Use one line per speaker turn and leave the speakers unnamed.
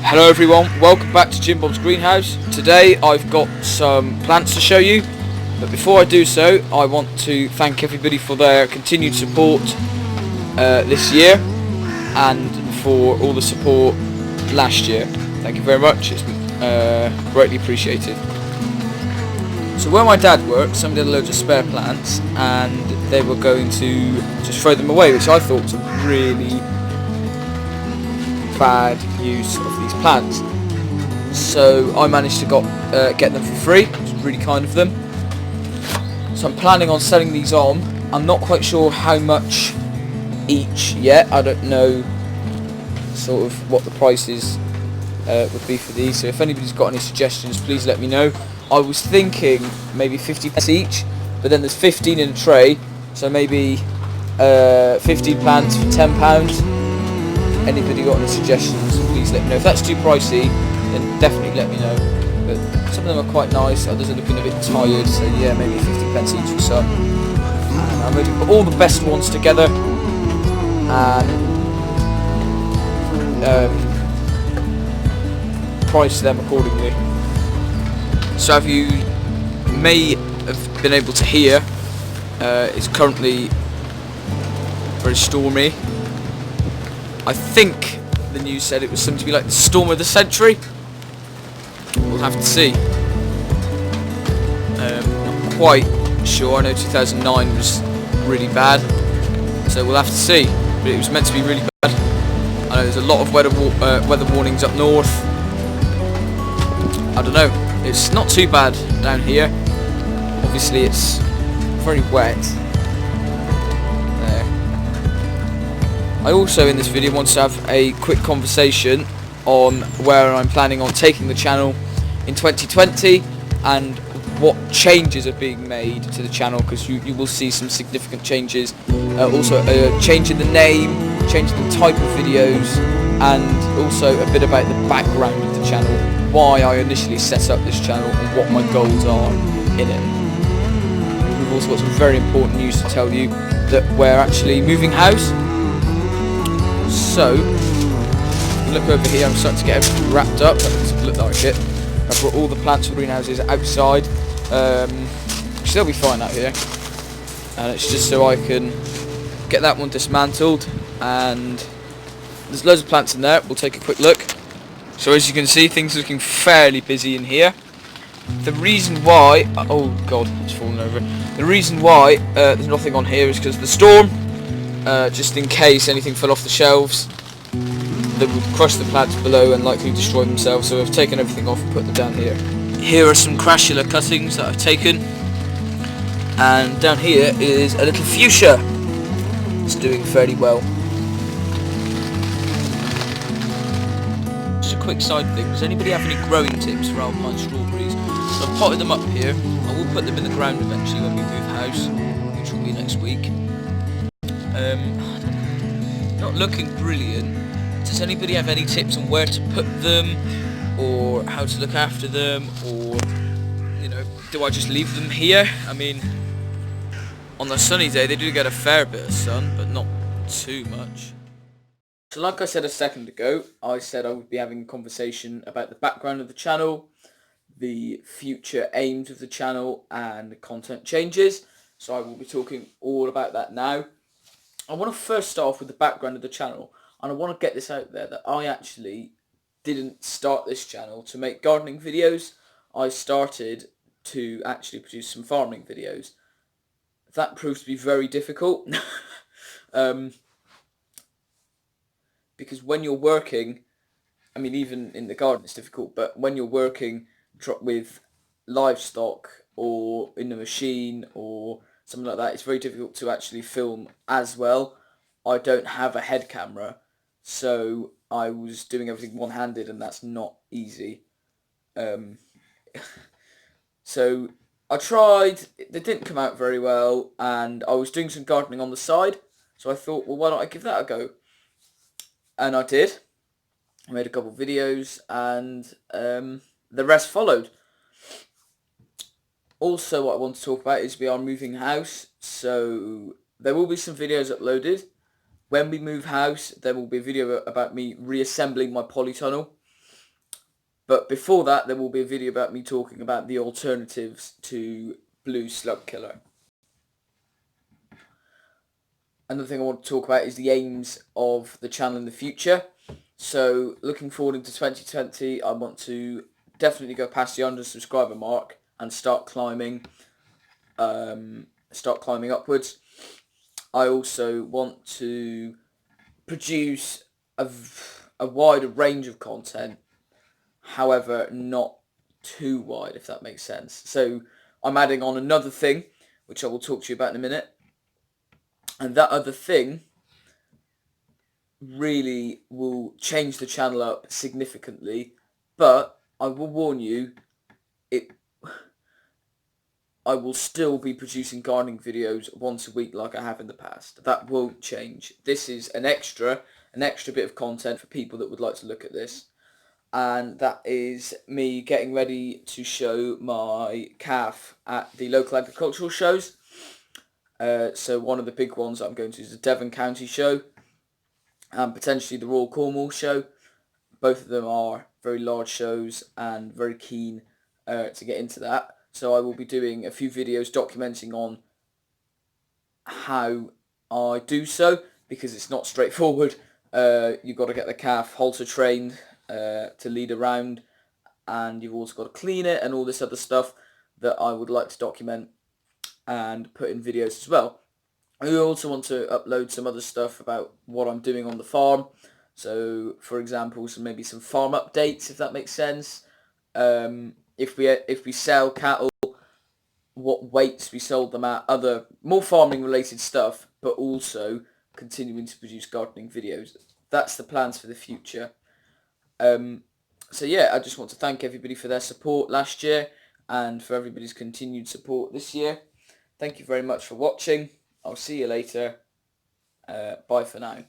Hello everyone, welcome back to Jimbobs Greenhouse. Today I've got some plants to show you, but before I do so I want to thank everybody for their continued support this year and for all the support last year. Thank you very much, it's greatly appreciated. So where my dad worked, somebody had loads of spare plants and they were going to just throw them away, which I thought was a really bad use of these plants. So I managed to get them for free, which was really kind of them. So I'm planning on selling these on. I'm not quite sure how much each yet. I don't know sort of what the prices would be for these, so if anybody's got any suggestions please let me know. I was thinking maybe 50 pence each, but then there's 15 in a tray, so maybe 15 plants for £10. Anybody got any suggestions, please let me know. If that's too pricey, then definitely let me know. But some of them are quite nice, others are looking a bit tired, so yeah, maybe 50 pence each for some. And I'm going to put all the best ones together and price them accordingly. So as you may have been able to hear, it's currently very stormy. I think the news said it was something to be like the storm of the century. We'll have to see. I'm quite sure. I know 2009 was really bad, so we'll have to see. But it was meant to be really bad. I know there's a lot of weather warnings up north. I don't know. It's not too bad down here. Obviously, it's very wet. I also in this video want to have a quick conversation on where I'm planning on taking the channel in 2020 and what changes are being made to the channel, because you will see some significant changes. Also changing the name, changing the type of videos, and also a bit about the background of the channel, why I initially set up this channel and what my goals are in it. We've also got some very important news to tell you, that we're actually moving house. So, look over here, I'm starting to get everything wrapped up. That doesn't look like it. I brought all the plants for greenhouses outside. They'll be fine out here. And it's just so I can get that one dismantled. And there's loads of plants in there. We'll take a quick look. So as you can see, things are looking fairly busy in here. The reason why... oh god, it's fallen over. The reason why there's nothing on here is because of the storm. Just in case anything fell off the shelves that would crush the plants below and likely destroy themselves, so I've taken everything off and put them down here. Here are some crashula cuttings that I've taken, and down here is a little fuchsia. It's doing fairly well. Just a quick side thing, does anybody have any growing tips for alpine strawberries? So I've potted them up here. I will put them in the ground eventually when we move house, which will be next week. Not looking brilliant. Does anybody have any tips on where to put them, or how to look after them, or do I just leave them here? I mean, on the sunny day they do get a fair bit of sun, but not too much. So like I said a second ago, I said I would be having a conversation about the background of the channel, the future aims of the channel, and content changes. So I will be talking all about that now. I want to first start off with the background of the channel, and I want to get this out there that I actually didn't start this channel to make gardening videos. I started to actually produce some farming videos. That proved to be very difficult because when you're working, I mean even in the garden it's difficult, but when you're working with livestock or in a machine or something like that, it's very difficult to actually film as well. I don't have a head camera, so I was doing everything one-handed, and that's not easy. So I tried, it didn't come out very well, and I was doing some gardening on the side, so I thought, well, why don't I give that a go? And I did. I made a couple of videos, and the rest followed. Also, what I want to talk about is we are moving house, so there will be some videos uploaded. When we move house, there will be a video about me reassembling my polytunnel. But before that, there will be a video about me talking about the alternatives to blue slug killer. Another thing I want to talk about is the aims of the channel in the future. So looking forward into 2020, I want to definitely go past the 100 subscriber mark and start climbing upwards. I also want to produce a wider range of content, however not too wide, if that makes sense. So I'm adding on another thing, which I will talk to you about in a minute, and that other thing really will change the channel up significantly, but I will warn you, I will still be producing gardening videos once a week like I have in the past. That won't change. This is an extra bit of content for people that would like to look at this. And that is me getting ready to show my calf at the local agricultural shows. So one of the big ones I'm going to is the Devon County show and potentially the Royal Cornwall show. Both of them are very large shows and very keen to get into that. So I will be doing a few videos documenting on how I do so, because it's not straightforward. You've got to get the calf halter trained to lead around, and you've also got to clean it and all this other stuff that I would like to document and put in videos as well. I also want to upload some other stuff about what I'm doing on the farm. So, for example, maybe some farm updates, if that makes sense. If we sell cattle, what weights we sold them at, other more farming related stuff, but also continuing to produce gardening videos. That's the plans for the future. So yeah, I just want to thank everybody for their support last year and for everybody's continued support this year. Thank you very much for watching. I'll see you later. Bye for now.